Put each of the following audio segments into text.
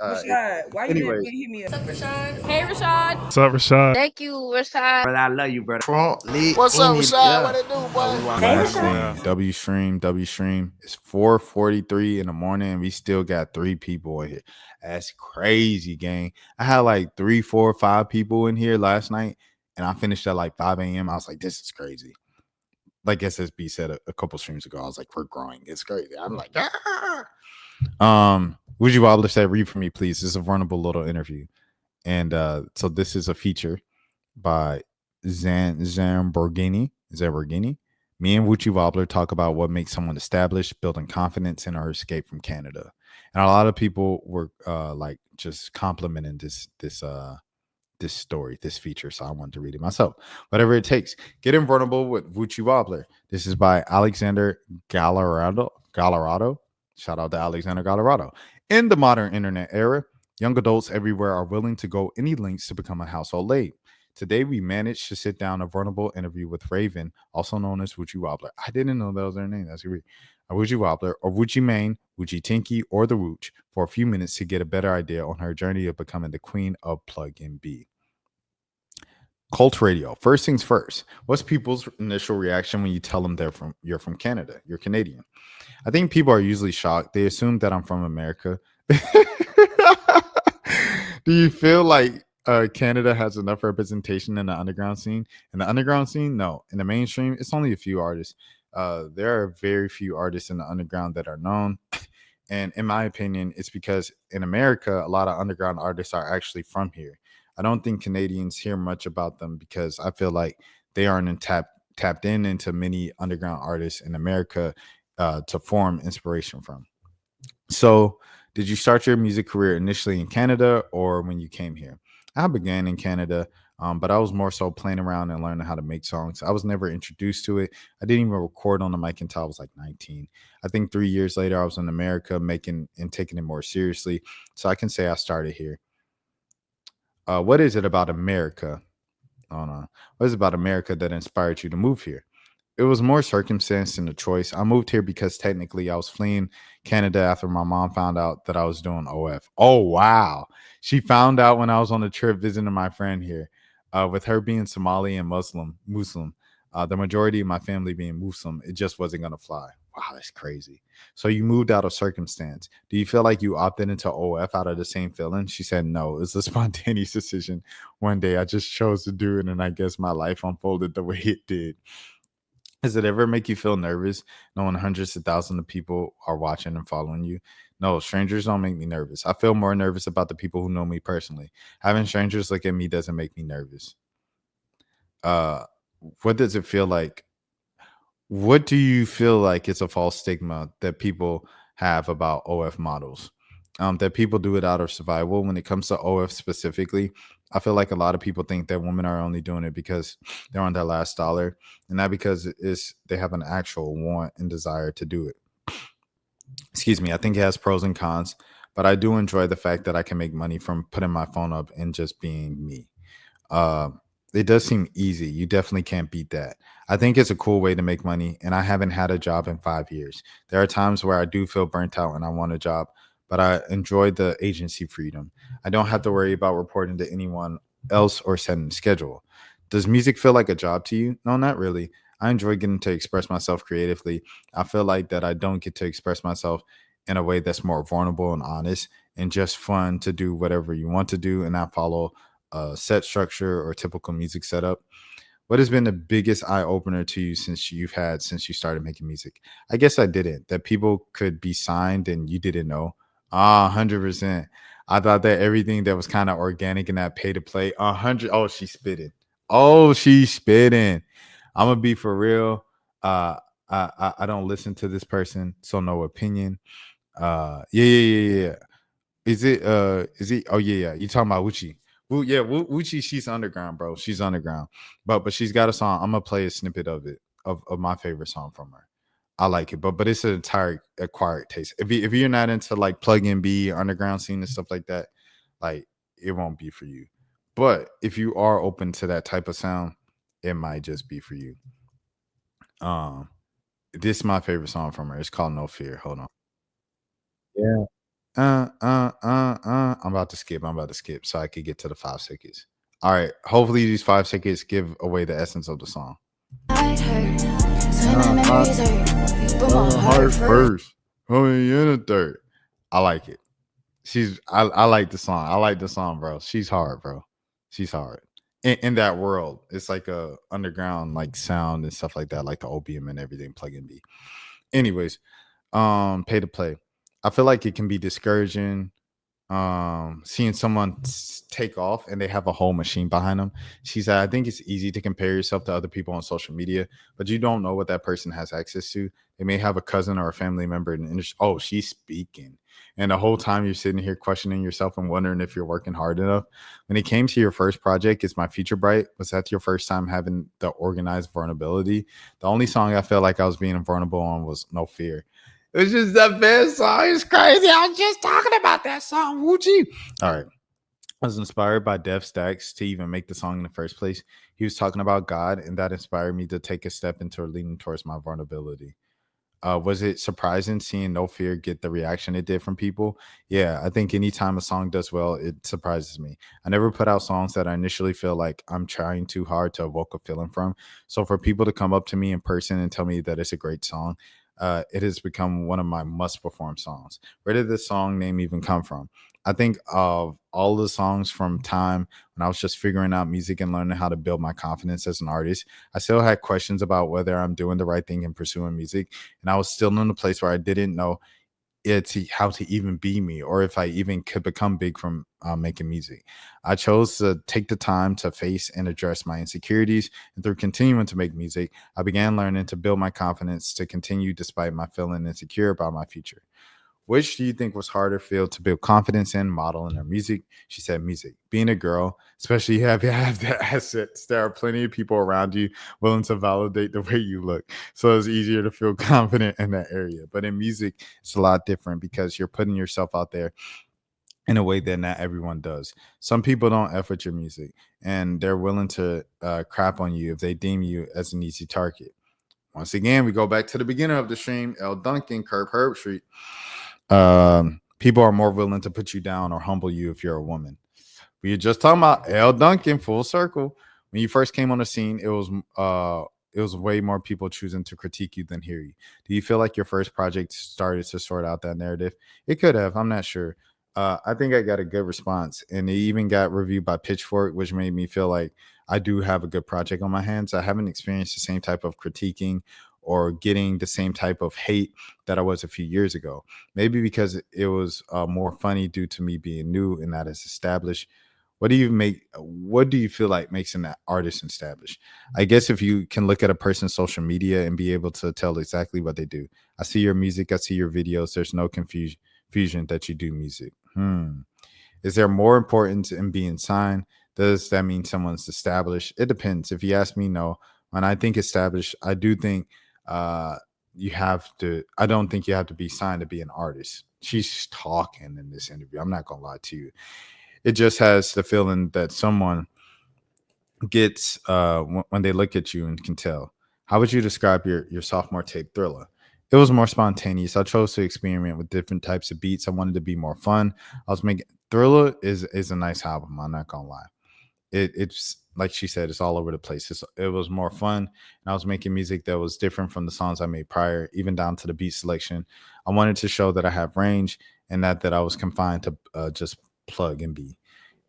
Rashad, why you Anyways, didn't hit me up? What's up, Rashad? Hey, Rashad. What's up, Rashad? Thank you, Rashad. brother, I love you, brother. Trump lit What's up, in it, Rashad? yeah. What it do, boy? Hey, Last Rashad. thing, W stream. It's 4:43 in the morning, and we still got 3 people in here. That's crazy, gang. I had like 3, 4, 5 people in here last night, and I finished at like 5 a.m. I was like, this is crazy. Like SSB said a couple streams ago, I was like, we're growing. It's crazy. I'm like, Woochie Wobbler said, read for me, please. This is a vulnerable little interview. And so this is a feature by Zamborghini. Me and Woochie Wobbler talk about what makes someone established, building confidence in our escape from Canada. And a lot of people were like just complimenting this story, this feature. So I wanted to read it myself. Whatever it takes. Getting vulnerable with Woochie Wobbler. This is by Alexander Gallarado. Shout out to Alexander Gallarado. In the modern internet era, young adults everywhere are willing to go any lengths to become a household name. Today, we managed to sit down a vulnerable interview with Raven, also known as Woochie Wobbler. I didn't know that was her name. That's great. Woochie Wobbler, or Woochie Mane, Woochie Tinky, or the Wooch, for a few minutes to get a better idea on her journey of becoming the queen of Plug and B. Cult radio. First things first. What's people's initial reaction when you tell them you're from Canada? You're Canadian. I think people are usually shocked. They assume that I'm from America. Do you feel like Canada has enough representation in the underground scene? In the underground scene, no. In the mainstream, it's only a few artists. There are very few artists in the underground that are known. And in my opinion, it's because in America, a lot of underground artists are actually from here. I don't think Canadians hear much about them because I feel like they aren't tapped into many underground artists in America to form inspiration from. So, did you start your music career initially in Canada or when you came here? I began in Canada, but I was more so playing around and learning how to make songs. I was never introduced to it. I didn't even record on the mic until I was like 19. I think 3 years later, I was in America making and taking it more seriously. So I can say I started here. What is it about America? Oh no. What is it about America that inspired you to move here? It was more circumstance than a choice. I moved here because technically I was fleeing Canada after my mom found out that I was doing OF. Oh wow. She found out when I was on a trip visiting my friend here. With her being Somali and Muslim, the majority of my family being Muslim, it just wasn't gonna fly. Wow, that's crazy. So you moved out of circumstance. Do you feel like you opted into OF out of the same feeling? She said no. It's a spontaneous decision. One day I just chose to do it, and I guess my life unfolded the way it did. Does it ever make you feel nervous knowing hundreds of thousands of people are watching and following you? No, strangers don't make me nervous. I feel more nervous about the people who know me personally. Having strangers look at me doesn't make me nervous. What does it feel like? What do you feel like it's a false stigma that people have about OF models? That people do it out of survival. When it comes to OF specifically, I feel like a lot of people think that women are only doing it because they're on their last dollar, and not because they have an actual want and desire to do it. Excuse me. I think it has pros and cons, but I do enjoy the fact that I can make money from putting my phone up and just being me. Uh, it does seem easy. You definitely can't beat that. I think it's a cool way to make money, and I haven't had a job in 5 years. There are times where I do feel burnt out and I want a job, but I enjoy the agency freedom. I don't have to worry about reporting to anyone else or setting a schedule. Does music feel like a job to you? No, not really. I enjoy getting to express myself creatively. I feel like that I don't get to express myself in a way that's more vulnerable and honest and just fun to do whatever you want to do and not follow a set structure or typical music setup. What has been the biggest eye opener to you since you started making music? I guess I didn't. That people could be signed and you didn't know. 100%. I thought that everything that was kind of organic and that pay to play. 100. Oh, she's spitting. Oh, she's spitting. I'm gonna be for real. I don't listen to this person, so no opinion. Yeah. Is he? Oh yeah. You talking about Woochie? Woochie. She's underground, bro. She's underground, but she's got a song. I'm gonna play a snippet of it of my favorite song from her. I like it, but it's an entire acquired taste. If you're not into like plug and B underground scene and stuff like that, like it won't be for you. But if you are open to that type of sound, it might just be for you. Um, this is my favorite song from her. It's called No Fear. Hold on. Yeah. I'm about to skip. I'm about to skip so I could get to the 5 seconds. All right. Hopefully these 5 seconds give away the essence of the song. Heart hurt. So my memories hurt. You put my heart first. First. Oh, in a third. I like it. I like the song. I like the song, bro. She's hard, bro. She's hard. In that world, it's like a underground like sound and stuff like that, like the opium and everything plug in B. Anyways, pay to play. I feel like it can be discouraging seeing someone take off and they have a whole machine behind them. She said, I think it's easy to compare yourself to other people on social media, but you don't know what that person has access to. They may have a cousin or a family member in the industry. Oh, she's speaking. And the whole time you're sitting here questioning yourself and wondering if you're working hard enough. When it came to your first project, It's My Future Bright, was that your first time having the organized vulnerability? The only song I felt like I was being vulnerable on was No Fear. It was just the best song. It's crazy. I was just talking about that song, Woochie. All right. I was inspired by Dev Stacks to even make the song in the first place. He was talking about God, and that inspired me to take a step into leaning towards my vulnerability. Was it surprising seeing No Fear get the reaction it did from people? Yeah, I think anytime a song does well, it surprises me. I never put out songs that I initially feel like I'm trying too hard to evoke a feeling from. So for people to come up to me in person and tell me that it's a great song, it has become one of my must perform songs. Where did this song name even come from? I think of all the songs from time when I was just figuring out music and learning how to build my confidence as an artist. I still had questions about whether I'm doing the right thing in pursuing music. And I was still in a place where I didn't know how to even be me or if I even could become big from making music. I chose to take the time to face and address my insecurities. And through continuing to make music, I began learning to build my confidence to continue despite my feeling insecure about my future. Which do you think was harder field to build confidence in, modeling or music? She said music. Being a girl, especially you have the assets. There are plenty of people around you willing to validate the way you look. So it's easier to feel confident in that area. But in music, it's a lot different because you're putting yourself out there in a way that not everyone does. Some people don't F with your music and they're willing to crap on you if they deem you as an easy target. Once again, we go back to the beginning of the stream. L. Duncan, Curb Herb Street. People are more willing to put you down or humble you if you're a woman. We were just talking about L. Duncan, full circle. When you first came on the scene, it was way more people choosing to critique you than hear you. Do you feel like your first project started to sort out that narrative? It could have. I'm not sure. I think I got a good response, and it even got reviewed by Pitchfork, which made me feel like I do have a good project on my hands. I haven't experienced the same type of critiquing or getting the same type of hate that I was a few years ago. Maybe because it was more funny due to me being new and not as established. What do you feel like makes an artist established? I guess if you can look at a person's social media and be able to tell exactly what they do. I see your music, I see your videos. There's no confusion that you do music. Is there more importance in being signed? Does that mean someone's established? It depends. If you ask me, no. When I think established, I do think you have to. I don't think you have to be signed to be an artist. She's talking in this interview. I'm not gonna lie to you. It just has the feeling that someone gets when they look at you and can tell. How would you describe your sophomore tape, Thriller? It was more spontaneous. I chose to experiment with different types of beats. I wanted to be more fun. I was making Thriller is a nice album. I'm not gonna lie. It's like she said, it's all over the place. It was more fun, and I was making music that was different from the songs I made prior, even down to the beat selection. I wanted to show that I have range and that I was confined to just plug and be.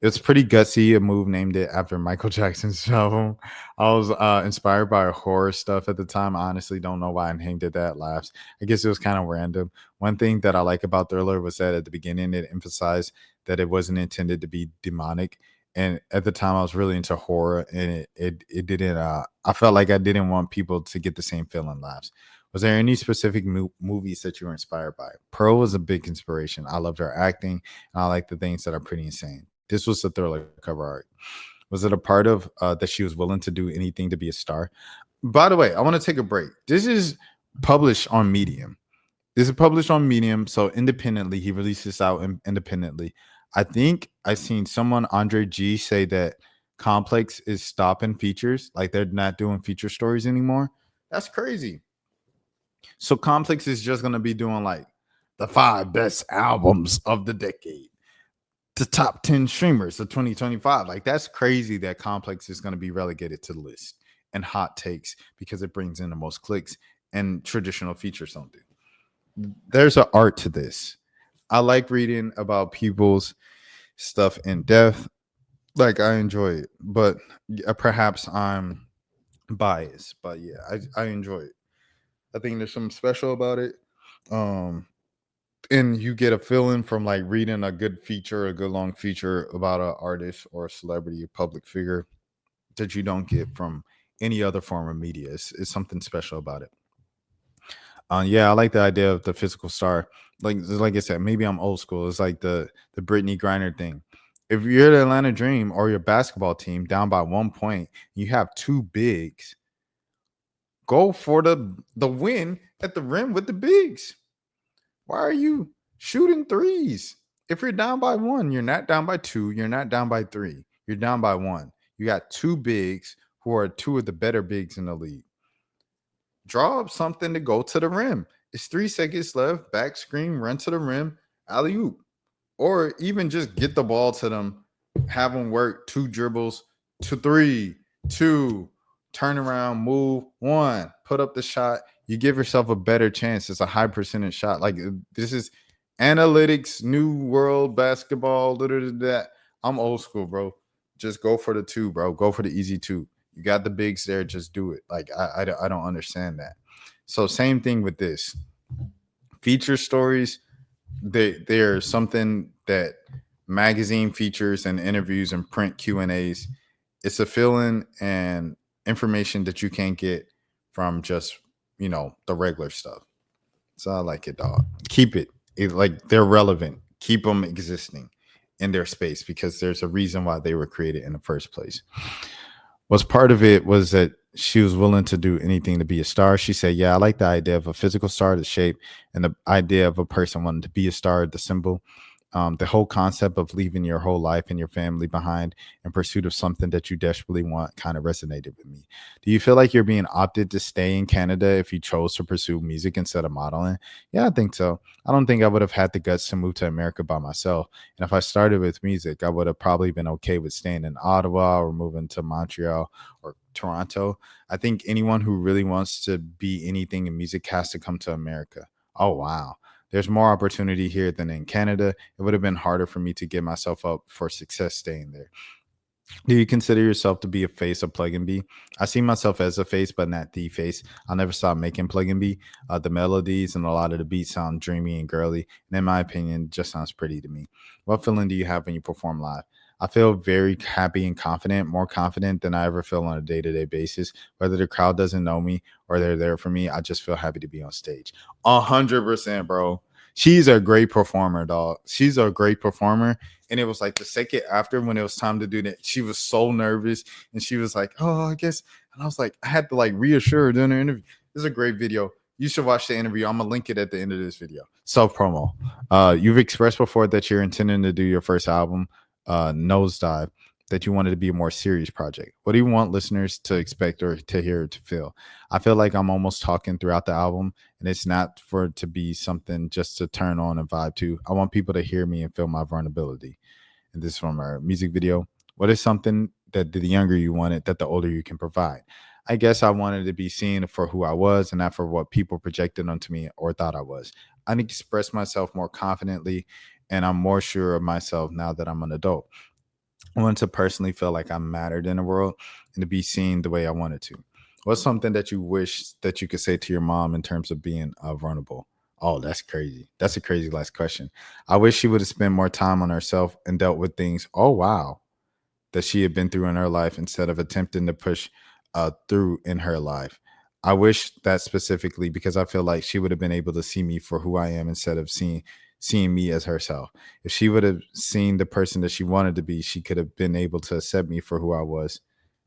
It's pretty gutsy. A move named it after Michael Jackson's album. I was inspired by horror stuff at the time. I honestly don't know why I named it that. Laughs. I guess it was kind of random. One thing that I like about Thriller was that at the beginning it emphasized that it wasn't intended to be demonic. And at the time, I was really into horror, and it didn't. I felt like I didn't want people to get the same feeling. Laughs. Was there any specific movies that you were inspired by? Pearl was a big inspiration. I loved her acting, and I like the things that are pretty insane. This was the Thriller cover art. Was it a part of that she was willing to do anything to be a star? By the way, I want to take a break. This is published on Medium. This is published on Medium, so independently. He released this out independently. I think I seen someone, Andre G, say that Complex is stopping features, like they're not doing feature stories anymore. That's crazy. So Complex is just gonna be doing like the 5 best albums of the decade, the top 10 streamers of 2025. Like, that's crazy that Complex is going to be relegated to the list, and Hot Takes because it brings in the most clicks, and traditional features don't do. There's an art to this. I like reading about people's stuff in depth. Like, I enjoy it, but perhaps I'm biased. But yeah, I enjoy it. I think there's something special about it. And you get a feeling from like reading a good feature, a good long feature about an artist or a celebrity or public figure that you don't get from any other form of media. It's something special about it. Yeah, I like the idea of the physical star. Like I said, maybe I'm old school. It's like the Brittany Griner thing. If you're the Atlanta Dream or your basketball team down by 1 point, you have two bigs. Go for the win at the rim with the bigs. Why are you shooting threes? If you're down by 1, you're not down by 2, you're not down by 3, you're down by 1. You got two bigs who are two of the better bigs in the league. Draw up something to go to the rim. It's 3 seconds left. Back screen, run to the rim, alley oop. Or even just get the ball to them, have them work 2 dribbles, 2, 3, 2, turn around, move, 1, put up the shot. You give yourself a better chance. It's a high percentage shot. Like, this is analytics, new world basketball. That. I'm old school, bro. Just go for the 2, bro. Go for the easy 2. You got the bigs there. Just do it. Like, I don't understand that. So same thing with this. Feature stories, they're something that magazine features and interviews and print Q&As. It's a feeling and information that you can't get from just, the regular stuff. So I like it, dog. Keep it. Like, they're relevant. Keep them existing in their space because there's a reason why they were created in the first place. What's part of it was that she was willing to do anything to be a star. She said, yeah, I like the idea of a physical star, the shape, and the idea of a person wanting to be a star, the symbol. The whole concept of leaving your whole life and your family behind in pursuit of something that you desperately want kind of resonated with me. Do you feel like you're being opted to stay in Canada if you chose to pursue music instead of modeling? Yeah, I think so. I don't think I would have had the guts to move to America by myself. And if I started with music, I would have probably been okay with staying in Ottawa or moving to Montreal or Toronto. I think anyone who really wants to be anything in music has to come to America. Oh, wow. There's more opportunity here than in Canada. It would have been harder for me to get myself up for success staying there. Do you consider yourself to be a face of Plug and B? I see myself as a face, but not the face. I'll never stop making Plug and B. The melodies and a lot of the beats sound dreamy and girly, and in my opinion, it just sounds pretty to me. What feeling do you have when you perform live? I feel very happy and confident, more confident than I ever feel on a day-to-day basis. Whether the crowd doesn't know me or they're there for me, I just feel happy to be on stage. 100%, bro. She's a great performer, dog. She's a great performer. And it was like the second after when it was time to do that, she was so nervous. And she was like, oh, I guess. And I was like, I had to like reassure her during her interview. This is a great video. You should watch the interview. I'm going to link it at the end of this video. Self-promo. You've expressed before that you're intending to do your first album, Nosedive, that you wanted to be a more serious project. What do you want listeners to expect or to hear or to feel? I feel like I'm almost talking throughout the album, and it's not for it to be something just to turn on and vibe to. I want people to hear me and feel my vulnerability. And this is from our music video. What is something that the younger you wanted that the older you can provide? I guess I wanted to be seen for who I was and not for what people projected onto me or thought I was. I need to express myself more confidently, and I'm more sure of myself now that I'm an adult. I want to personally feel like I mattered in the world and to be seen the way I wanted to. What's something that you wish that you could say to your mom in terms of being vulnerable? Oh, that's crazy. That's a crazy last question. I wish she would have spent more time on herself and dealt with things. Oh, wow. That she had been through in her life instead of attempting to push through in her life. I wish that specifically because I feel like she would have been able to see me for who I am instead of seeing me as herself. If she would have seen the person that she wanted to be, she could have been able to accept me for who I was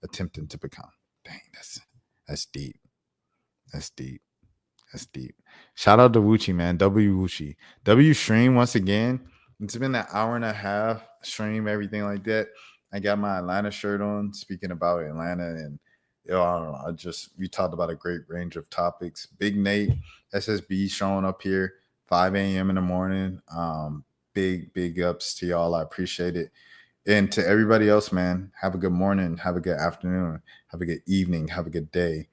attempting to become. Dang, that's deep. That's deep. That's deep. Shout out to Woochie, man. W stream once again. It's been an hour and a half stream, everything like that. I got my Atlanta shirt on, speaking about Atlanta, and I don't know. We talked about a great range of topics. Big Nate, SSB showing up here, 5 a.m. in the morning. Big ups to y'all. I appreciate it. And to everybody else, man, have a good morning, have a good afternoon, have a good evening, have a good day.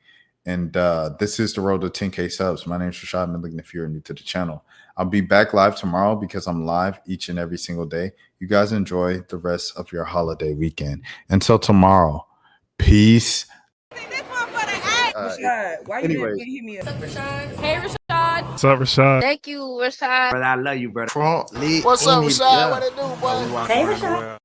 And this is the road to 10K subs. My name is Rashad Milligan. If you're new to the channel, I'll be back live tomorrow because I'm live each and every single day. You guys enjoy the rest of your holiday weekend. Until tomorrow, peace. Rashad, why you didn't hit me up? What's up, Rashad? Hey, Rashad. What's up, Rashad? Thank you, Rashad. Brother, I love you, brother. What's up, Rashad? What it do, boy? Hey, Rashad.